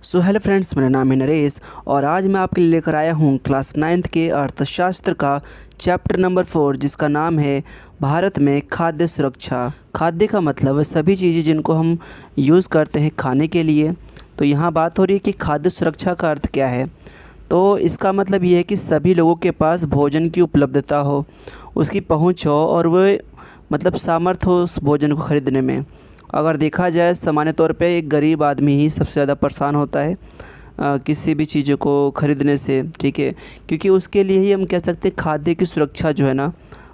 Hello friends, मेरा नाम है नरेश और आज मैं आपके लिए लेकर आया हूँ क्लास 9th के अर्थशास्त्र का चैप्टर नंबर 4 जिसका नाम है भारत में खाद्य सुरक्षा। खाद्य का मतलब है सभी चीज़ें जिनको हम यूज़ करते हैं खाने के लिए। तो यहाँ बात हो रही है कि खाद्य सुरक्षा का अर्थ क्या है। तो इसका मतलब ये है कि सभी लोगों के पास भोजन की उपलब्धता हो, उसकी पहुँच हो और वह मतलब सामर्थ्य हो उस भोजन को ख़रीदने में। अगर देखा जाए सामान्य तौर पे एक गरीब आदमी ही सबसे ज़्यादा परेशान होता है किसी भी चीज़ों को ख़रीदने से, ठीक है। क्योंकि उसके लिए ही हम कह सकते हैं खाद्य की सुरक्षा जो है ना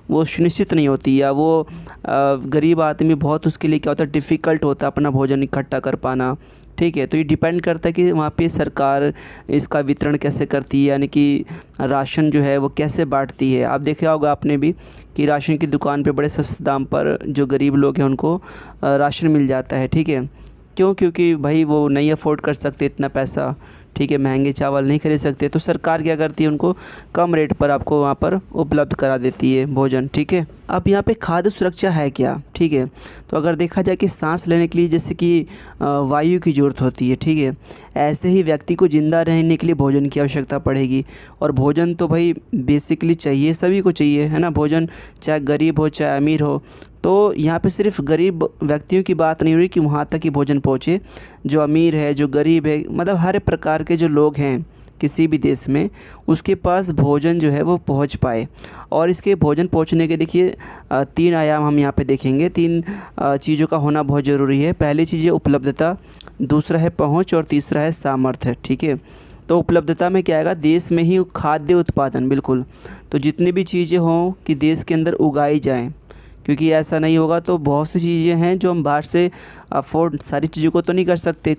वो सुनिश्चित नहीं होती, या वो गरीब आदमी बहुत उसके लिए क्या होता है डिफ़िकल्ट होता है अपना भोजन इकट्ठा कर पाना, ठीक है। तो ये डिपेंड करता है कि वहाँ पे सरकार इसका वितरण कैसे करती है, यानी कि राशन जो है वो कैसे बांटती है। आप देखा होगा आपने भी कि राशन की दुकान पे बड़े सस्ते दाम पर जो गरीब लोग हैं उनको राशन मिल जाता है, ठीक है। क्यों? क्योंकि भाई वो नहीं अफोर्ड कर सकते इतना पैसा, ठीक है, महंगे चावल नहीं खरीद सकते। तो सरकार क्या करती है, उनको कम रेट पर आपको वहाँ पर उपलब्ध करा देती है भोजन, ठीक है। अब यहाँ पे खाद्य सुरक्षा है क्या, ठीक है। तो अगर देखा जाए कि सांस लेने के लिए जैसे कि वायु की ज़रूरत होती है, ठीक है, ऐसे ही व्यक्ति को ज़िंदा रहने के लिए भोजन की आवश्यकता पड़ेगी। और भोजन तो भाई बेसिकली चाहिए, सभी को चाहिए, है ना। भोजन चाहे गरीब हो चाहे अमीर हो। तो यहाँ पे सिर्फ गरीब व्यक्तियों की बात नहीं हो रही कि वहाँ तक ही भोजन पहुँचे, जो अमीर है जो गरीब है, मतलब हर प्रकार के जो लोग हैं किसी भी देश में उसके पास भोजन जो है वो पहुँच पाए। और इसके भोजन पहुँचने के देखिए 3 आयाम हम यहाँ पे देखेंगे। 3 चीज़ों का होना बहुत ज़रूरी है। पहली चीज़ है उपलब्धता, दूसरा है पहुँच और तीसरा है सामर्थ्य, ठीक है। तो उपलब्धता में क्या आएगा, देश में ही खाद्य उत्पादन, बिल्कुल। तो जितनी भी चीज़ें हों कि देश के अंदर उगाई जाएँ, क्योंकि ऐसा नहीं होगा तो बहुत सी चीज़ें हैं जो हम बाहर से अफोर्ड सारी चीज़ों को तो नहीं कर सकते,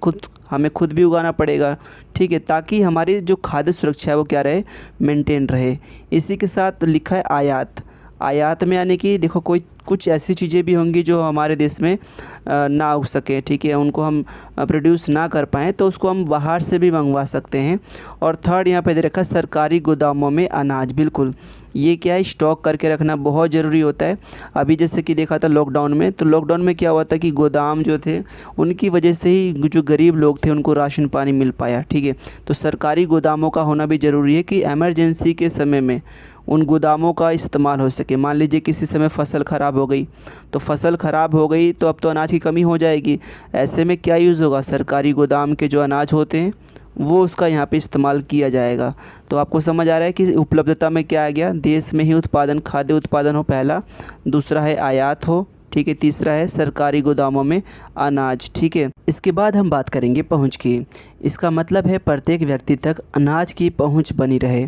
हमें खुद भी उगाना पड़ेगा, ठीक है, ताकि हमारी जो खाद्य सुरक्षा है वो क्या रहे, मेंटेन रहे। इसी के साथ लिखा है आयात। आयात में यानी कि देखो कुछ ऐसी चीज़ें भी होंगी जो हमारे देश में ना उग सके, ठीक है, उनको हम प्रोड्यूस ना कर पाएँ तो उसको हम बाहर से भी मंगवा सकते हैं। और थर्ड यहाँ पे दे रखा है सरकारी गोदामों में अनाज, बिल्कुल। ये क्या है, स्टॉक करके रखना बहुत ज़रूरी होता है। अभी जैसे कि देखा था लॉकडाउन में, तो लॉकडाउन में क्या हुआ था कि गोदाम जो थे उनकी वजह से ही जो गरीब लोग थे उनको राशन पानी मिल पाया, ठीक है। तो सरकारी गोदामों का होना भी ज़रूरी है कि इमरजेंसी के समय में उन गोदामों का इस्तेमाल हो सके। मान लीजिए किसी समय फसल ख़राब हो गई, तो फसल ख़राब हो गई तो अब तो अनाज की कमी हो जाएगी। ऐसे में क्या यूज़ होगा, सरकारी गोदाम के जो अनाज होते हैं वो उसका यहाँ पे इस्तेमाल किया जाएगा। तो आपको समझ आ रहा है कि उपलब्धता में क्या आ गया, देश में ही उत्पादन, खाद्य उत्पादन हो पहला, दूसरा है आयात हो, ठीक है, तीसरा है सरकारी गोदामों में अनाज, ठीक है। इसके बाद हम बात करेंगे पहुँच की। इसका मतलब है प्रत्येक व्यक्ति तक अनाज की पहुँच बनी रहे,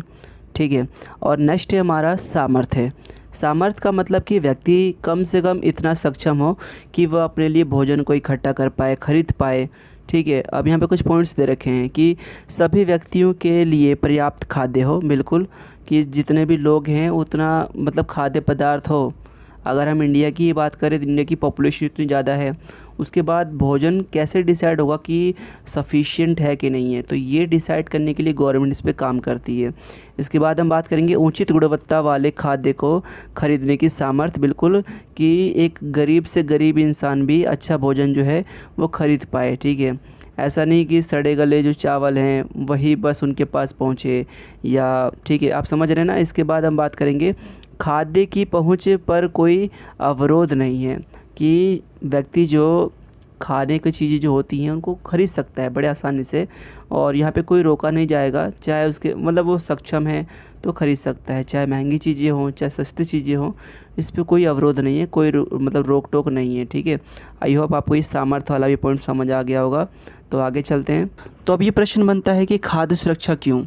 ठीक है। और नेक्स्ट है हमारा सामर्थ्य। सामर्थ्य का मतलब कि व्यक्ति कम से कम इतना सक्षम हो कि वह अपने लिए भोजन को इकट्ठा कर पाए, खरीद पाए, ठीक है। अब यहाँ पे कुछ पॉइंट्स दे रखे हैं कि सभी व्यक्तियों के लिए पर्याप्त खाद्य हो, बिल्कुल, कि जितने भी लोग हैं उतना मतलब खाद्य पदार्थ हो। अगर हम इंडिया की बात करें, इंडिया की पॉपुलेशन इतनी ज़्यादा है, उसके बाद भोजन कैसे डिसाइड होगा कि सफिशिएंट है कि नहीं है, तो ये डिसाइड करने के लिए गवर्नमेंट इस पे काम करती है। इसके बाद हम बात करेंगे उचित गुणवत्ता वाले खाद्य को खरीदने की सामर्थ्य, बिल्कुल, कि एक गरीब से गरीब इंसान भी अच्छा भोजन जो है वो खरीद पाए, ठीक है। ऐसा नहीं कि सड़े गले जो चावल हैं वही बस उनके पास पहुँचे, या ठीक है, आप समझ रहे हैं ना। इसके बाद हम बात करेंगे खाद्य की पहुँच पर कोई अवरोध नहीं है, कि व्यक्ति जो खाने की चीज़ें जो होती हैं उनको खरीद सकता है बड़े आसानी से, और यहाँ पे कोई रोका नहीं जाएगा। चाहे उसके मतलब वो सक्षम है तो खरीद सकता है, चाहे महंगी चीज़ें हों चाहे सस्ती चीज़ें हों, इस पे कोई अवरोध नहीं है, कोई मतलब रोक टोक नहीं है, ठीक है। आई होप आपको इस सामर्थ्य वाला भी पॉइंट समझ आ गया होगा। तो आगे चलते हैं। तो अब ये प्रश्न बनता है कि खाद्य सुरक्षा क्यों,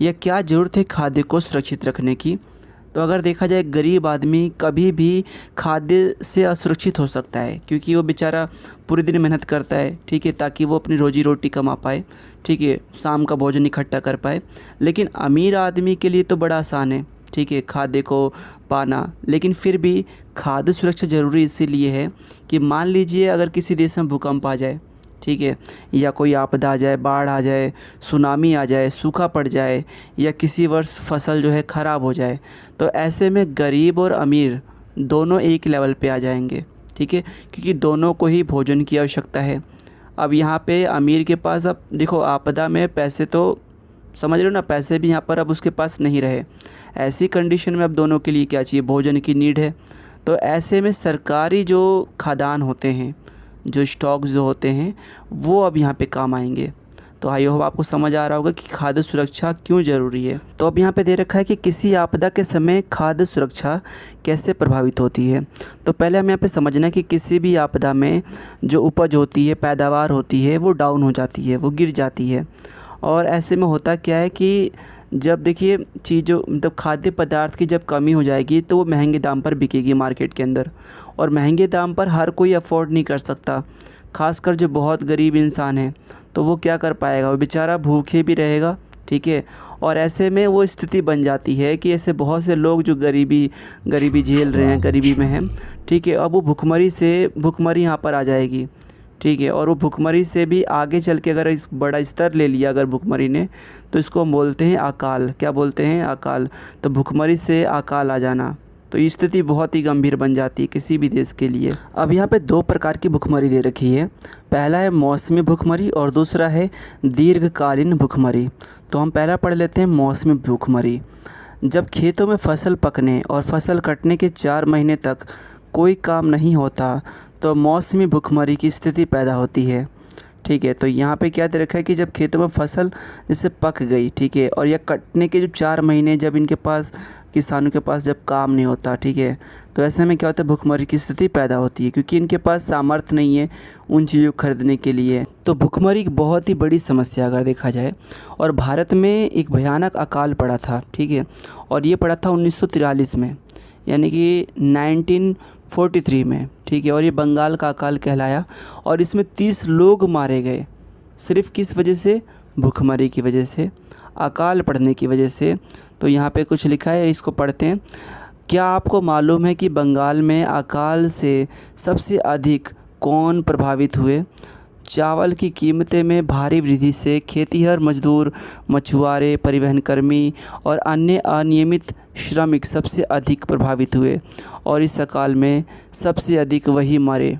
या क्या ज़रूरत है खाद्य को सुरक्षित रखने की। तो अगर देखा जाए गरीब आदमी कभी भी खाद्य से असुरक्षित हो सकता है, क्योंकि वो बेचारा पूरे दिन मेहनत करता है, ठीक है, ताकि वो अपनी रोजी रोटी कमा पाए, ठीक है, शाम का भोजन इकट्ठा कर पाए। लेकिन अमीर आदमी के लिए तो बड़ा आसान है, ठीक है, खाद्य को पाना। लेकिन फिर भी खाद्य सुरक्षा ज़रूरी इसीलिए है कि मान लीजिए अगर किसी देश में भूकंप आ जाए, ठीक है, या कोई आपदा आ जाए, बाढ़ आ जाए, सुनामी आ जाए, सूखा पड़ जाए, या किसी वर्ष फसल जो है ख़राब हो जाए, तो ऐसे में गरीब और अमीर दोनों एक लेवल पे आ जाएंगे, ठीक है, क्योंकि दोनों को ही भोजन की आवश्यकता है। अब यहाँ पे अमीर के पास, अब देखो आपदा में पैसे तो समझ रहे हो ना, पैसे भी यहाँ पर अब उसके पास नहीं रहे। ऐसी कंडीशन में अब दोनों के लिए क्या चाहिए, भोजन की नीड है। तो ऐसे में सरकारी जो खाद्यान्न होते हैं, जो स्टॉक्स जो होते हैं, वो अब यहाँ पे काम आएंगे। तो आई होप आपको समझ आ रहा होगा कि खाद्य सुरक्षा क्यों ज़रूरी है। तो अब यहाँ पे दे रखा है कि किसी आपदा के समय खाद्य सुरक्षा कैसे प्रभावित होती है। तो पहले हमें यहाँ पे समझना है कि किसी भी आपदा में जो उपज होती है, पैदावार होती है, वो डाउन हो जाती है, वो गिर जाती है। और ऐसे में होता क्या है कि जब देखिए चीज़ों मतलब खाद्य पदार्थ की जब कमी हो जाएगी तो वो महंगे दाम पर बिकेगी मार्केट के अंदर, और महंगे दाम पर हर कोई अफोर्ड नहीं कर सकता। खासकर जो बहुत गरीब इंसान है तो वो क्या कर पाएगा, वो बेचारा भूखे भी रहेगा, ठीक है। और ऐसे में वो स्थिति बन जाती है कि ऐसे बहुत से लोग जो गरीबी झेल रहे हैं, गरीबी में हैं, ठीक है, अब वो भुखमरी यहाँ पर आ जाएगी, ठीक है। और वो भुखमरी से भी आगे चल के अगर इस बड़ा स्तर ले लिया अगर भुखमरी ने, तो इसको हम बोलते हैं अकाल। क्या बोलते हैं, अकाल। तो भुखमरी से अकाल आ जाना, तो ये स्थिति बहुत ही गंभीर बन जाती है किसी भी देश के लिए। अब यहाँ पे दो प्रकार की भुखमरी दे रखी है। पहला है मौसमी भुखमरी और दूसरा है दीर्घकालीन भुखमरी। तो हम पहला पढ़ लेते हैं मौसमी भुखमरी। जब खेतों में फसल पकने और फसल कटने के 4 महीने तक कोई काम नहीं होता तो मौसमी भुखमरी की स्थिति पैदा होती है, ठीक है। तो यहाँ पे क्या दे रखा है कि जब खेतों में फसल जैसे पक गई, ठीक है, और या कटने के जो 4 महीने जब इनके पास, किसानों के पास जब काम नहीं होता, ठीक है, तो ऐसे में क्या होता है, भुखमरी की स्थिति पैदा होती है, क्योंकि इनके पास सामर्थ्य नहीं है उन चीज़ों को खरीदने के लिए। तो भुखमरी एक बहुत ही बड़ी समस्या अगर देखा जाए। और भारत में एक भयानक अकाल पड़ा था, ठीक है, और ये पड़ा था 1943 में, यानी कि 1943 में, ठीक है। और ये बंगाल का अकाल कहलाया, और इसमें 30 लोग मारे गए। सिर्फ़ किस वजह से, भुखमरी की वजह से, अकाल पड़ने की वजह से। तो यहाँ पे कुछ लिखा है, इसको पढ़ते हैं। क्या आपको मालूम है कि बंगाल में अकाल से सबसे अधिक कौन प्रभावित हुए? चावल की कीमतें में भारी वृद्धि से खेतिहर मजदूर, मछुआरे, परिवहन कर्मी और अन्य अनियमित श्रमिक सबसे अधिक प्रभावित हुए, और इस अकाल में सबसे अधिक वही मरे,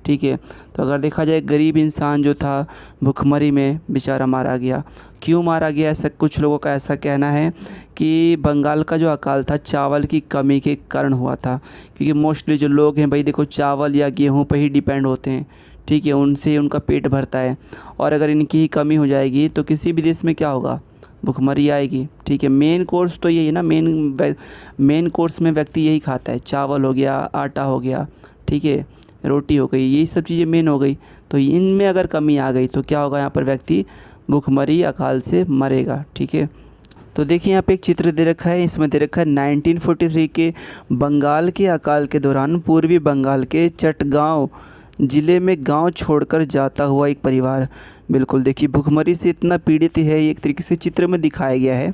ठीक है। तो अगर देखा जाए गरीब इंसान जो था भुखमरी में बेचारा मारा गया। क्यों मारा गया, ऐसा कुछ लोगों का ऐसा कहना है कि बंगाल का जो अकाल था चावल की कमी के कारण हुआ था, क्योंकि मोस्टली जो लोग हैं भाई देखो चावल या गेहूं पे ही डिपेंड होते हैं, ठीक है, उनसे उनका पेट भरता है। और अगर इनकी ही कमी हो जाएगी तो किसी भी देश में क्या होगा, भुखमरी आएगी, ठीक है। मेन कोर्स तो यही है ना, मेन कोर्स में व्यक्ति यही खाता है, चावल हो गया, आटा हो गया, ठीक है, रोटी हो गई, यही सब चीज़ें मेन हो गई। तो इनमें अगर कमी आ गई तो क्या होगा, यहाँ पर व्यक्ति भुखमरी अकाल से मरेगा, ठीक है। तो देखिए यहाँ पे एक चित्र दे रखा है, इसमें दे रखा है 1943 के बंगाल के अकाल के दौरान पूर्वी बंगाल के चटगांव ज़िले में गांव छोड़कर जाता हुआ एक परिवार। बिल्कुल देखिए भुखमरी से इतना पीड़ित है, एक तरीके से चित्र में दिखाया गया है,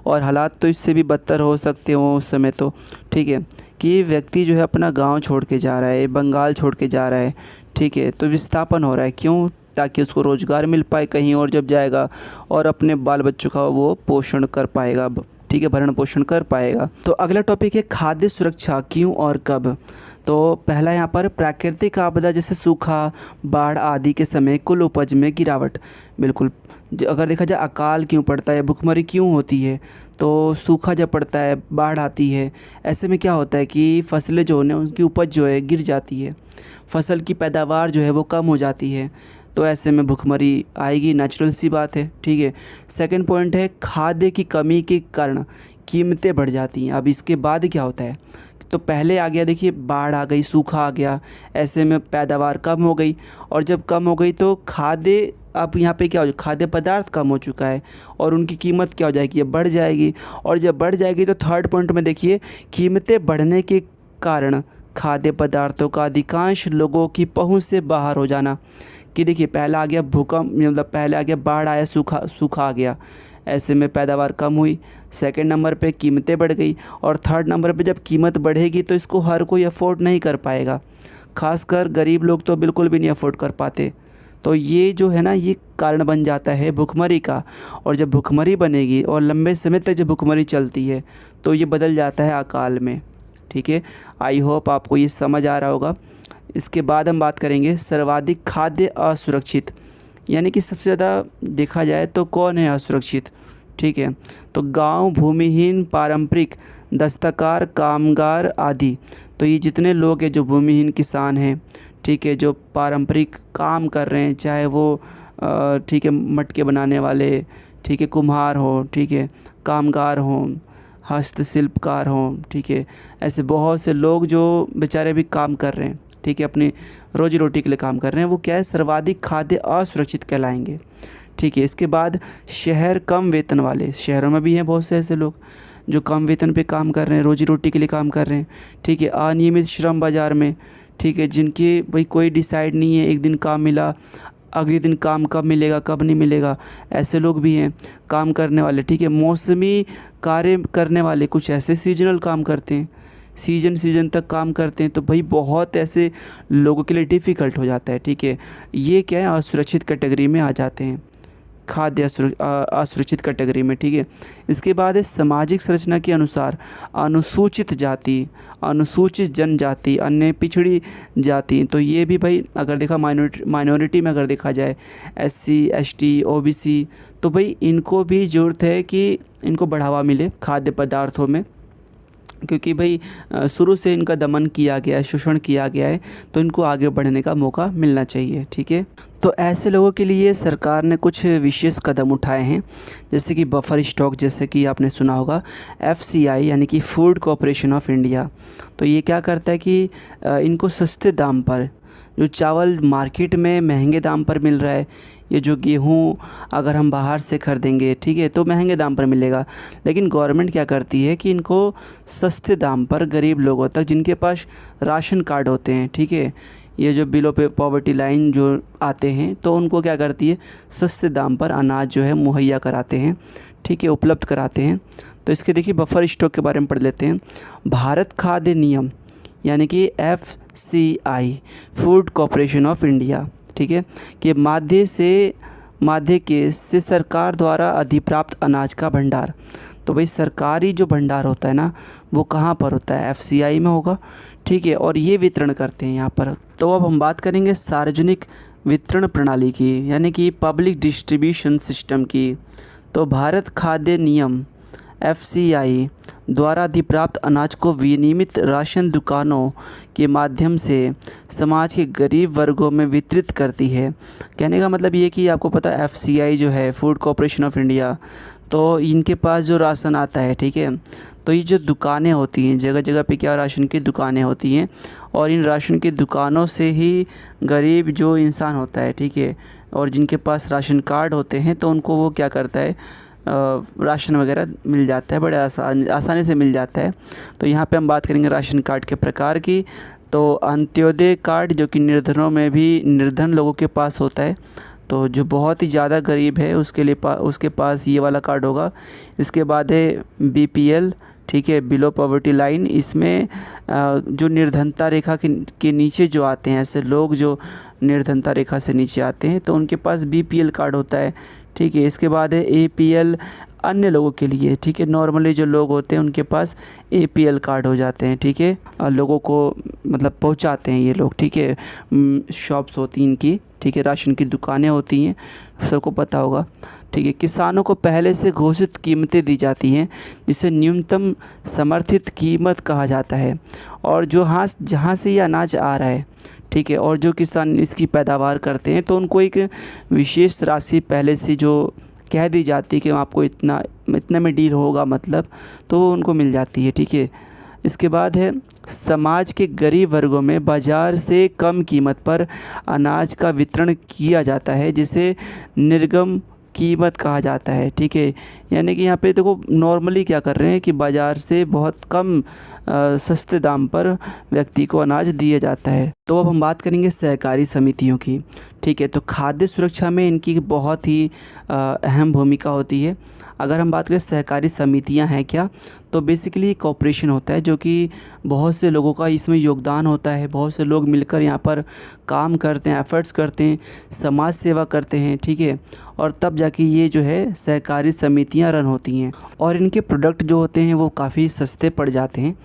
और हालात तो इससे भी बदतर हो सकते हो उस समय तो, ठीक है, कि ये व्यक्ति जो है अपना गांव छोड़ के जा रहा है, बंगाल छोड़ के जा रहा है, ठीक है। तो विस्थापन हो रहा है, क्यों, ताकि उसको रोज़गार मिल पाए कहीं और जब जाएगा, और अपने बाल बच्चों का वो पोषण कर पाएगा, ठीक है, भरण पोषण कर पाएगा। तो अगला टॉपिक है खाद्य सुरक्षा क्यों और कब। तो पहला यहाँ पर प्राकृतिक आपदा जैसे सूखा, बाढ़ आदि के समय कुल उपज में गिरावट। बिल्कुल, अगर देखा जाए अकाल क्यों पड़ता है, भुखमरी क्यों होती है, तो सूखा जब पड़ता है, बाढ़ आती है, ऐसे में क्या होता है कि फसलें जो हैं उनकी उपज जो है गिर जाती है, फसल की पैदावार जो है वो कम हो जाती है। तो ऐसे में भुखमरी आएगी, नेचुरल सी बात है, ठीक है। सेकंड पॉइंट है खाद्य की कमी के कारण कीमतें बढ़ जाती हैं। अब इसके बाद क्या होता है, तो पहले आ गया देखिए बाढ़ आ गई, सूखा आ गया, ऐसे में पैदावार कम हो गई, और जब कम हो गई तो खाद्य, अब यहाँ पे क्या हो, खाद्य पदार्थ कम हो चुका है, और उनकी कीमत क्या हो जाएगी, ये बढ़ जाएगी। और जब बढ़ जाएगी तो थर्ड पॉइंट में देखिए कीमतें बढ़ने के कारण खाद्य पदार्थों का अधिकांश लोगों की पहुंच से बाहर हो जाना। कि देखिए पहला आ गया भूकंप, मतलब पहले आ गया बाढ़ आया, सूखा आ गया, ऐसे में पैदावार कम हुई। सेकंड नंबर पे कीमतें बढ़ गई, और थर्ड नंबर पे जब कीमत बढ़ेगी तो इसको हर कोई अफोर्ड नहीं कर पाएगा, खासकर गरीब लोग तो बिल्कुल भी नहीं अफोर्ड कर पाते। तो ये जो है ना, ये कारण बन जाता है भुखमरी का। और जब भुखमरी बनेगी और लंबे समय तक जब भुखमरी चलती है तो ये बदल जाता है अकाल में, ठीक है। आई होप आपको ये समझ आ रहा होगा। इसके बाद हम बात करेंगे सर्वाधिक खाद्य असुरक्षित। यानी कि सबसे ज़्यादा देखा जाए तो कौन है असुरक्षित, ठीक है, तो गांव, भूमिहीन, पारंपरिक, दस्तकार, कामगार आदि। तो ये जितने लोग हैं जो भूमिहीन किसान हैं, ठीक है, जो पारंपरिक काम कर रहे हैं, चाहे वो ठीक है मटके बनाने वाले, ठीक है, कुम्हार हो, ठीक है, कामगार हों, हस्तशिल्पकार हों, ठीक है, ऐसे बहुत से लोग जो बेचारे भी काम कर रहे हैं, ठीक है, अपनी रोजी रोटी के लिए काम कर रहे हैं, वो क्या है सर्वाधिक खाद्य असुरक्षित कहलाएंगे, ठीक है। इसके बाद शहर, कम वेतन वाले, शहरों में भी हैं बहुत से ऐसे लोग जो कम वेतन पे काम कर रहे हैं, रोजी रोटी के लिए काम कर रहे हैं, ठीक है। अनियमित श्रम बाज़ार में, ठीक है, जिनकी भाई कोई डिसाइड नहीं है, एक दिन काम मिला, अगले दिन काम कब मिलेगा कब नहीं मिलेगा, ऐसे लोग भी हैं काम करने वाले, ठीक है। मौसमी कार्य करने वाले, कुछ ऐसे सीजनल काम करते हैं, सीजन तक काम करते हैं, तो भाई बहुत ऐसे लोगों के लिए डिफ़िकल्ट हो जाता है, ठीक है। ये क्या है असुरक्षित कैटेगरी में आ जाते हैं, खाद्य असुरक्षित कैटेगरी में, ठीक है। इसके बाद है सामाजिक संरचना के अनुसार अनुसूचित जाति, अनुसूचित जनजाति, अन्य पिछड़ी जाति। तो ये भी भाई अगर देखा माइनॉरिटी में अगर देखा जाए SC ST OBC, तो भाई इनको भी ज़रूरत है कि इनको बढ़ावा मिले खाद्य पदार्थों में, क्योंकि भाई शुरू से इनका दमन किया गया है, शोषण किया गया है, तो इनको आगे बढ़ने का मौका मिलना चाहिए, ठीक है। तो ऐसे लोगों के लिए सरकार ने कुछ विशेष कदम उठाए हैं, जैसे कि बफर स्टॉक, जैसे कि आपने सुना होगा FCI यानी कि फूड कॉरपोरेशन ऑफ इंडिया। तो ये क्या करता है कि इनको सस्ते दाम पर, जो चावल मार्केट में महंगे दाम पर मिल रहा है, ये जो गेहूँ अगर हम बाहर से खरीदेंगे, ठीक है, तो महंगे दाम पर मिलेगा, लेकिन गवर्नमेंट क्या करती है कि इनको सस्ते दाम पर गरीब लोगों तक, जिनके पास राशन कार्ड होते हैं, ठीक है, ये जो बिलो पे पॉवर्टी लाइन जो आते हैं, तो उनको क्या करती है सस्ते दाम पर अनाज जो है मुहैया कराते हैं, ठीक है, उपलब्ध कराते हैं। तो इसके देखिए बफर स्टॉक के बारे में पढ़ लेते हैं। भारत खाद्य निगम यानी कि FCI food corporation of India, ठीक है, के माध्य से सरकार द्वारा अधिप्राप्त अनाज का भंडार। तो भाई सरकारी जो भंडार होता है ना, वो कहाँ पर होता है, FCI में होगा, ठीक है, और ये वितरण करते हैं यहाँ पर। तो अब हम बात करेंगे सार्वजनिक वितरण प्रणाली की, यानी कि पब्लिक डिस्ट्रीब्यूशन सिस्टम की। तो भारत खाद्य निगम FCI द्वारा अधिप्राप्त अनाज को विनियमित राशन दुकानों के माध्यम से समाज के गरीब वर्गों में वितरित करती है। कहने का मतलब ये कि आपको पता है FCI जो है फूड कॉरपोरेशन ऑफ इंडिया, तो इनके पास जो राशन आता है, ठीक है, तो ये जो दुकानें होती हैं, जगह जगह पे क्या राशन की दुकानें होती हैं, और इन राशन की दुकानों से ही गरीब जो इंसान होता है, ठीक है, और जिनके पास राशन कार्ड होते हैं, तो उनको वो क्या करता है राशन वगैरह मिल जाता है, बड़े आसानी से मिल जाता है। तो यहाँ पे हम बात करेंगे राशन कार्ड के प्रकार की। तो अंत्योदय कार्ड, जो कि निर्धनों में भी निर्धन लोगों के पास होता है, तो जो बहुत ही ज़्यादा गरीब है उसके लिए उसके पास ये वाला कार्ड होगा। इसके बाद है BPL, ठीक है, बिलो पॉवर्टी लाइन। इसमें जो निर्धनता रेखा के नीचे जो आते हैं, ऐसे लोग जो निर्धनता रेखा से नीचे आते हैं, तो उनके पास BPL कार्ड होता है, ठीक है। इसके बाद है APL, अन्य लोगों के लिए, ठीक है, नॉर्मली जो लोग होते हैं उनके पास APL कार्ड हो जाते हैं, ठीक है, लोगों को मतलब पहुंचाते हैं ये लोग, ठीक है, शॉप्स होती हैं इनकी, ठीक है, राशन की दुकानें होती हैं, सबको पता होगा, ठीक है। किसानों को पहले से घोषित कीमतें दी जाती हैं, जिसे न्यूनतम समर्थित कीमत कहा जाता है, और जो जहाँ से ये अनाज आ रहा है, ठीक है, और जो किसान इसकी पैदावार करते हैं, तो उनको एक विशेष राशि पहले से जो कह दी जाती है कि आपको इतना में डील होगा, मतलब तो उनको मिल जाती है, ठीक है। इसके बाद है समाज के गरीब वर्गों में बाज़ार से कम कीमत पर अनाज का वितरण किया जाता है, जिसे निर्गम कीमत कहा जाता है, ठीक है। यानी कि यहाँ पे देखो नॉर्मली क्या कर रहे हैं कि बाज़ार से बहुत कम सस्ते दाम पर व्यक्ति को अनाज दिया जाता है। तो अब हम बात करेंगे सहकारी समितियों की, ठीक है। तो खाद्य सुरक्षा में इनकी बहुत ही अहम भूमिका होती है। अगर हम बात करें सहकारी समितियां हैं क्या, तो बेसिकली कॉपरेशन होता है, जो कि बहुत से लोगों का इसमें योगदान होता है, बहुत से लोग मिलकर यहाँ पर काम करते हैं, एफर्ट्स करते हैं, समाज सेवा करते हैं, ठीक है, और तब जाके ये जो है सहकारी समितियां रन होती हैं, और इनके प्रोडक्ट जो होते हैं वो काफ़ी सस्ते पड़ जाते हैं।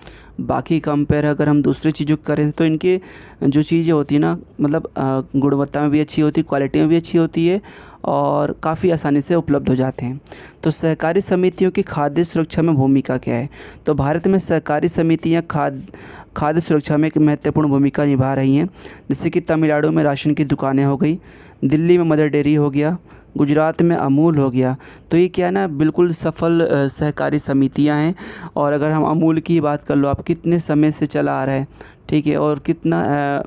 बाकी कंपेयर अगर हम दूसरी चीज़ों को करें तो इनके जो चीज़ें होती हैं ना, मतलब गुणवत्ता में भी अच्छी होती है, क्वालिटी में भी अच्छी होती है और काफ़ी आसानी से उपलब्ध हो जाते हैं। तो सहकारी समितियों की खाद्य सुरक्षा में भूमिका क्या है? तो भारत में सहकारी समितियां खाद्य सुरक्षा में एक महत्वपूर्ण भूमिका निभा रही हैं। जैसे कि तमिलनाडु में राशन की दुकानें हो गई, दिल्ली में मदर डेयरी हो गया, गुजरात में अमूल हो गया। तो ये क्या है ना, बिल्कुल सफल सहकारी समितियां हैं। और अगर हम अमूल की बात कर लो, आप कितने समय से चला आ रहा है, ठीक है, और कितना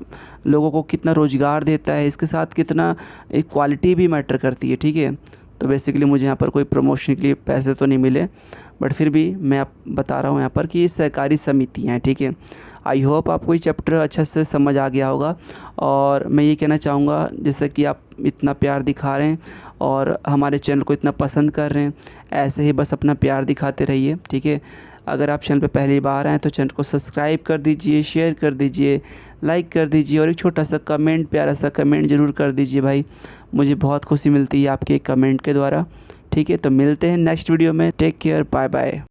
लोगों को कितना रोज़गार देता है, इसके साथ कितना एक क्वालिटी भी मैटर करती है, ठीक है। तो बेसिकली मुझे यहाँ पर कोई प्रमोशन के लिए पैसे तो नहीं मिले, बट फिर भी मैं आप बता रहा हूँ यहाँ पर कि ये सहकारी समितियाँ हैं, ठीक है। आई होप आपको ये चैप्टर अच्छे से समझ आ गया होगा। और मैं ये कहना चाहूँगा, जैसे कि आप इतना प्यार दिखा रहे हैं और हमारे चैनल को इतना पसंद कर रहे हैं, ऐसे ही बस अपना प्यार दिखाते रहिए, ठीक है। अगर आप चैनल पे पहली बार आएँ तो चैनल को सब्सक्राइब कर दीजिए, शेयर कर दीजिए, लाइक कर दीजिए और एक छोटा सा कमेंट, प्यारा सा कमेंट ज़रूर कर दीजिए भाई। मुझे बहुत खुशी मिलती है आपके कमेंट के द्वारा, ठीक है। तो मिलते हैं नेक्स्ट वीडियो में। Take care, bye bye.